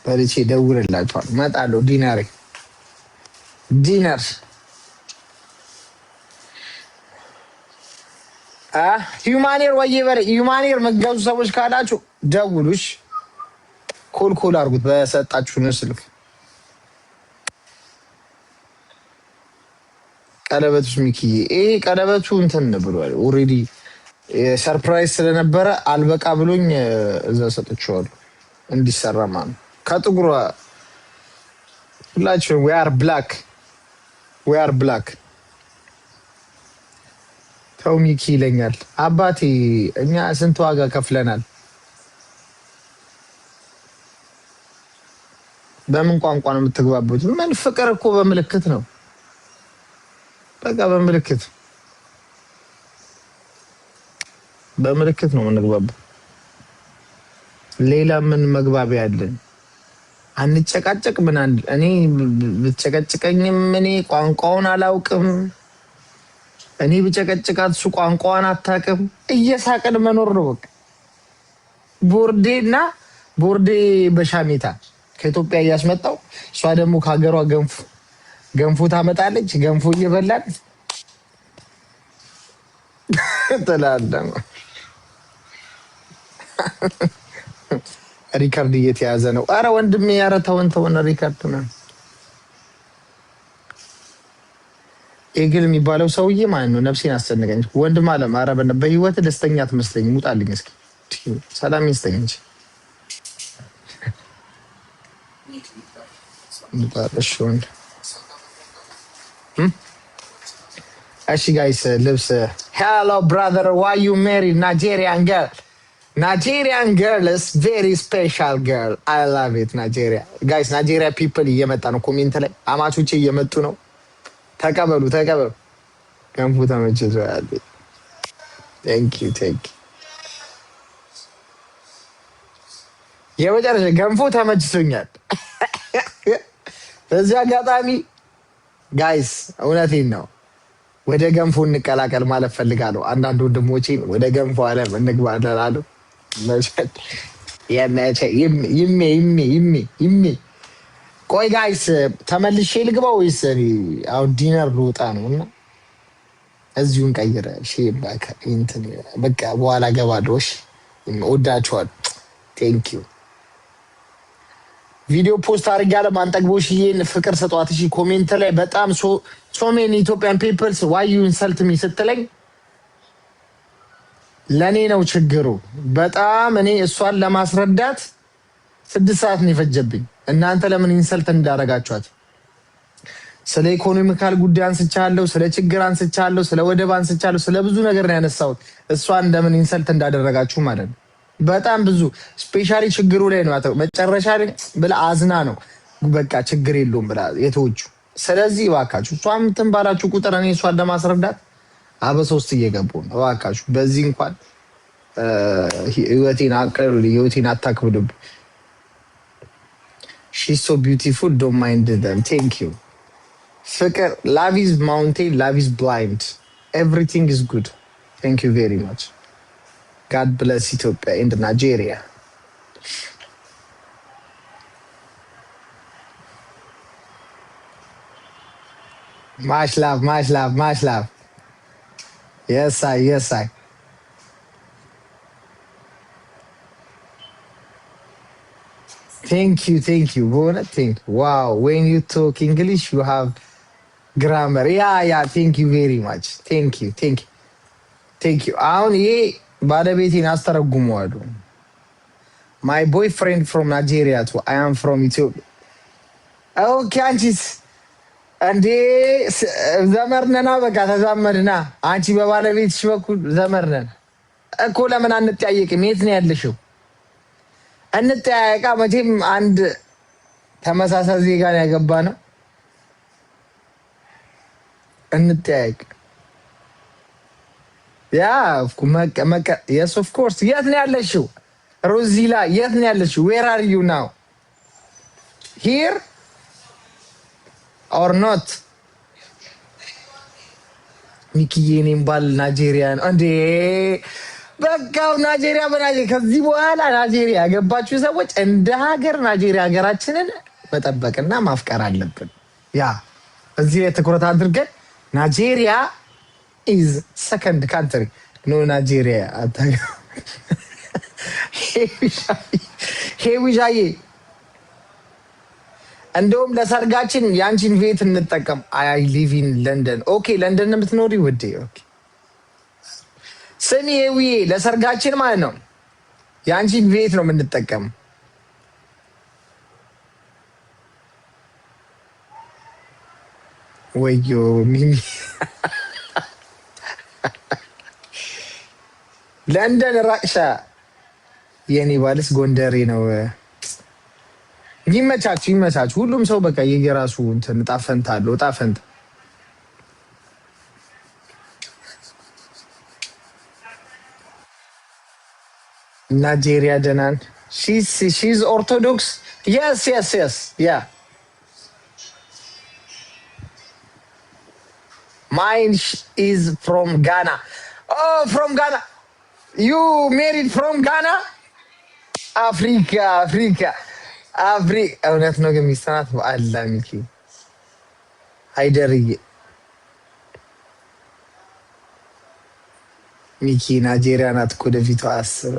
በልቼ ደውልላችኋል። እመጣለሁ። ዲነር ሂውማኔር ወይ በለ ሂውማኔር መገዙ ሰዎች ካላችሁ ደውሉሽ። ኮል አድርጉት በሰጣችሁን ስልክ። ቀለበቱስ ሚኪዬ ይሄ ቀለበቱ እንትን ብሏል ኦልሬዲ ሰርፕራይዝ ስለነበረ አልበቃ ብሎኝ እዛ ሰጥቼዋለሁ እንዲሰራ ማለት ከጥቁሯ ሁላችሁ we are black ተው ሚኪ ይለኛል አባቴ። እኛ ስንት ዋጋ ከፍለናል። በምን ቋንቋ ነው የምትግባቡት? ምን ፍቅር እኮ በምልክት ነው። በቃ በምልክት ነው የምንግባባው። ሌላ ምን መግባቢያ አለን? አንጨቃጨቅ ምን አንድ እኔ ብጨቀጭቀኝም እኔ ቋንቋውን አላውቅም። እኔ ብጨቀጭቃት እሱ ቋንቋውን አታውቅም። እየሳቅን መኖር ነው በቃ። ቦርዴ በሻሜታ ከኢትዮጵያ እያስመጣው እሷ ደግሞ ከሀገሯ ገንፎ ታመጣለች። ገንፎ እየበላን ተላለም። ሪካርድ እየተያዘ ነው። አረ ወንድሜ ያረ ተወን ሪካርድ ነው። ኤግል የሚባለው ሰውዬ ማለት ነው። ነፍሴን አስጨነቀኝ። ወንድም አለም አረ በህይወት ደስተኛ አትመስለኝም። ውጣልኝ እስኪ ሰላም ይስጠኝ እንጂ እሺ ጋይስ ልብስ ሄሎ ብራዘር ዋይ ዩ ሜሪድ ናይጄሪያን ገርል is very special girl I love it Nigeria guys Nigeria people እየመጣ ነው ኮሜንት ላይ አማቾቼ እየመጡ ነው ተቀበሉ ገንፎ ተመችቶኛል thank you የመጨረሻ ገንፎ ተመችቶኛል በዚህ አጋጣሚ ጋይስ እውነቴን ነው ወደ ገንፎ እንቀላቀል ማለት ፈልጋለሁ አንዳንድ ወንድሞቼ ወደ ገንፎ ዓለም እንግባለን መሸት ይሜ ቆይ ጋይስ ተመልሼ ልግባ ወይስ አሁን ዲነር ልውጣ ነው እና እዚሁን ቀይረ ሼባካ እንትን በቃ በኋላ ገባለሁ እሺ ወዳችኋለሁ ቴንክ ዩ ቪዲዮ ፖስት አድርጋለሁ ማንጠግቦሽዬን ፍቅር ሰጧት እሺ ኮሜንት ላይ በጣም so many Ethiopian peoples why you insult me ስትለኝ ለኔ ነው ችግሩ በጣም እኔ እሷን ለማስረዳት 6 ሰዓት ነው የፈጀብኝ እናንተ ለምን ኢንሰልት እንዳደረጋችኋት ስለ ኢኮኖሚካል ጉዳይ አንስቻለሁ ስለ ችግር አንስቻለሁ ስለ ወደብ አንስቻለሁ ስለ ብዙ ነገር ነው ያነሳሁት እሷን ለምን ኢንሰልት እንዳደረጋችሁ ማለት ነው በጣም ብዙ ስፔሻሊ ችግሩ ላይ ነው መጨረሻ ላይ ብላ አዝና ነው በቃ ችግር የለውም ብላ የተወቹ ስለዚህ እባካችሁ እሷም ትንባላችሁ ቁጥር እኔ እሷን ለማስረዳት አበሶስት እየገቡ ነው እባካችሁ በዚህ እንኳን ህይወቴን አታክብዱብ she's so beautiful don't mind them thank you ፍቅር love is mountain love is blind everything is good thank you very much God bless Ethiopia and Nigeria. Much love. Yes, I. Thank you. Wow, when you talk English, you have grammar. Yeah. Thank you very much. Thank you. ባለቤቴን አስተረጉመዋለሁ my boyfriend from Nigeria too I am from Ethiopia okay አንቺስ እንዴ ዘመርነና በቃ ተዛመድና አንቺ በባለቤትሽ በኩል ዘመርነን እኮ ለምን አንጠያየቅም የት ነው ያለሽው እንጠያየቃ መቼም አንድ ተመሳሳይ ዜጋ ነው ያገባ ነው እንጠያየቅ yes of course የት ነው ያለሽው ሮዚላ የት ነው ያለሽው where are you now here or not ሚኪዬ እኔም ባል ናይጄሪያን እንዴ በቃው ናይጄሪያ በናይጄሪያ ከዚህ በኋላ ናይጄሪያ ያገባችሁ ሰዎች እንደ ሀገር ናይጄሪያ ሀገራችንን መጠበቅና ማፍቀር አለብን። ያ እዚህ ላይ ትኩረት አድርገን ናይጄሪያ ኢዝ ሰከንድ ካንትሪ ኖ ናይጄሪያ ሄዊሻዬ እንደውም ለሰርጋችን የአንቺን ቤት እንጠቀም። አይ ሊቭ ኢን ለንደን። ኦኬ ለንደን የምትኖሪ ውዴ? ኦኬ ስሚ ሄዊዬ፣ ለሰርጋችን ማለት ነው የአንቺን ቤት ነው የምንጠቀም። ወዮ ሚሚ ለንደን ራቅሻ። የኔ ባልስ ጎንደሬ ነው። ይመቻችሁ ይመቻችሁ። ሁሉም ሰው በቃ የየራሱ እንትን ዕጣ ፈንታ አለው። ዕጣ ፈንታ ናይጄሪያ ደናን ሺዝ ኦርቶዶክስ የስ የስ የስ ያ ማይን ኢዝ ፍሮም ጋና ኦ ፍሮም ጋና ዩ ሜሪድ ፍሮም ጋና አፍሪካ አፍሪካ እውነት ነው ግን ሚስት ናት። በአላ ሚኪ አይደርዬ ሚኪ ናይጄሪያ ናት እኮ ወደፊቱ አስብ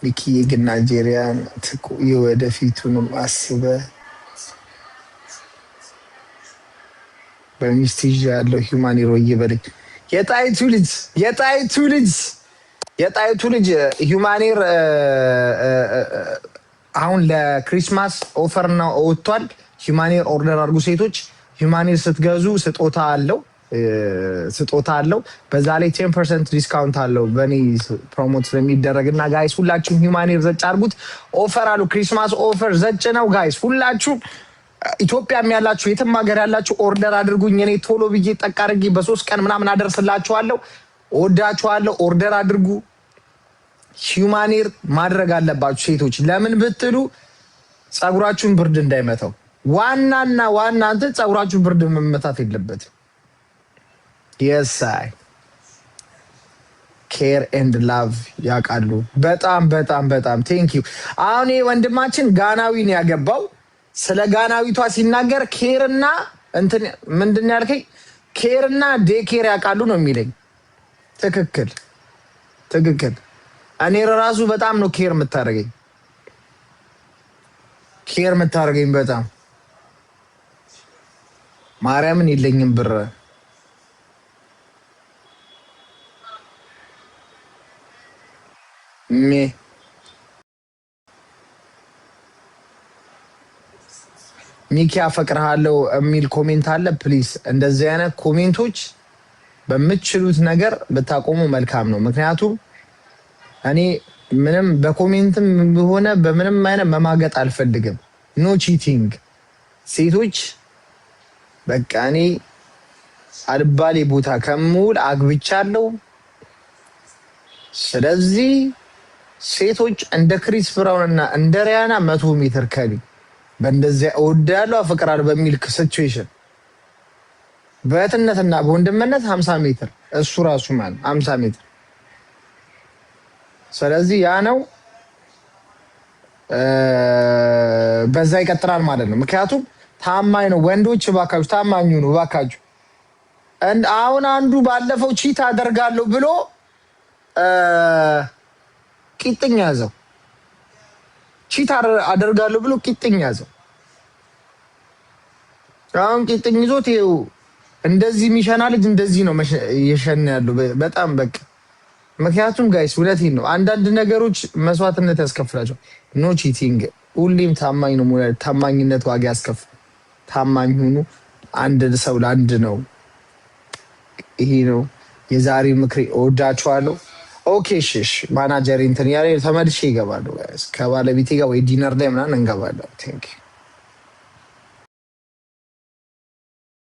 ሚኪ ግን ናይጄሪያ ናት እኮ የወደፊቱንም አስበ በሚስት ይዤ ያለው ሂውማን ሂሮ እየበለኝ የጣይቱ ልጅ ሂውማኔር አሁን ለክሪስማስ ኦፈር ነው ወጥቷል። ሂውማኔር ኦርደር አድርጉ ሴቶች። ሂውማኔር ስትገዙ ስጦታ አለው። በዛ ላይ 10% ዲስካውንት አለው በእኔ ፕሮሞት ስለሚደረግና ጋይስ ሁላችሁም ሂውማኔር ዘጭ አድርጉት። ኦፈር አሉ። ክሪስማስ ኦፈር ዘጭ ነው ጋይስ። ሁላችሁም ኢትዮጵያም ያላችሁ የትም ሀገር ያላችሁ ኦርደር አድርጉኝ። እኔ ቶሎ ብዬ ጠቅ አድርጌ በ3 ቀን ምናምን አደርስላችኋለሁ። እወዳችኋለሁ። ኦርደር አድርጉ። ሂውማኔር ማድረግ አለባችሁ ሴቶች። ለምን ብትሉ ጸጉራችሁን ብርድ እንዳይመታው። ዋናና ዋና እንትን ጸጉራችሁን ብርድ መመታት የለበትም። የሳይ ኬር ኤንድ ላቭ ያውቃሉ። በጣም በጣም በጣም ቴንክ ዩ። አሁን ወንድማችን ጋናዊ ነው ያገባው። ስለ ጋናዊቷ ሲናገር ኬርና እንትን ምንድን ነው ያልከኝ? ኬርና ዴኬር ያውቃሉ ነው የሚለኝ። ትክክል ትክክል። እኔ ራሱ በጣም ነው ኬር የምታደርገኝ በጣም ማርያምን የለኝም ብር ሚኪ አፈቅርሃለሁ የሚል ኮሜንት አለ። ፕሊዝ እንደዚህ አይነት ኮሜንቶች በምትችሉት ነገር ብታቆሙ መልካም ነው። ምክንያቱም እኔ ምንም በኮሜንትም ሆነ በምንም አይነት መማገጥ አልፈልግም። ኖ ቺቲንግ። ሴቶች በቃ እኔ አልባሌ ቦታ ከምውል አግብቻለሁ። ስለዚህ ሴቶች እንደ ክሪስ ብራውን እና እንደ ሪያና 100 ሜትር ከሊ በእንደዚያ እወዳለሁ አፈቅራለሁ በሚል ሲቹዌሽን በእህትነትና በወንድምነት 50 ሜትር እሱ ራሱ ማለት 50 ሜትር። ስለዚህ ያ ነው በዛ ይቀጥላል ማለት ነው። ምክንያቱም ታማኝ ነው። ወንዶች እባካችሁ ታማኙ ነው እባካችሁ። አሁን አንዱ ባለፈው ቺት አደርጋለሁ ብሎ ቂጥኝ ያዘው። ቺት አደርጋለሁ ብሎ ቂጥኝ ያዘው። አሁን ቂጥኝ ይዞት ይኸው እንደዚህ የሚሸና ልጅ እንደዚህ ነው እየሸና ያለው በጣም በቃ። ምክንያቱም ጋይስ ሁለቴን ነው አንዳንድ ነገሮች መስዋዕትነት ያስከፍላቸው። ኖ ቺቲንግ። ሁሌም ታማኝ ነው። ታማኝነት ዋጋ ያስከፍል። ታማኝ ሁኑ። አንድ ሰው ለአንድ ነው። ይሄ ነው የዛሬ ምክሬ። እወዳችኋለሁ። ኦኬ እሺ። ማናጀር እንትን ያለ ተመልሼ ይገባሉ። ከባለቤቴ ጋር ወይ ዲነር ላይ ምናምን እንገባለን። ቴንክ ዩ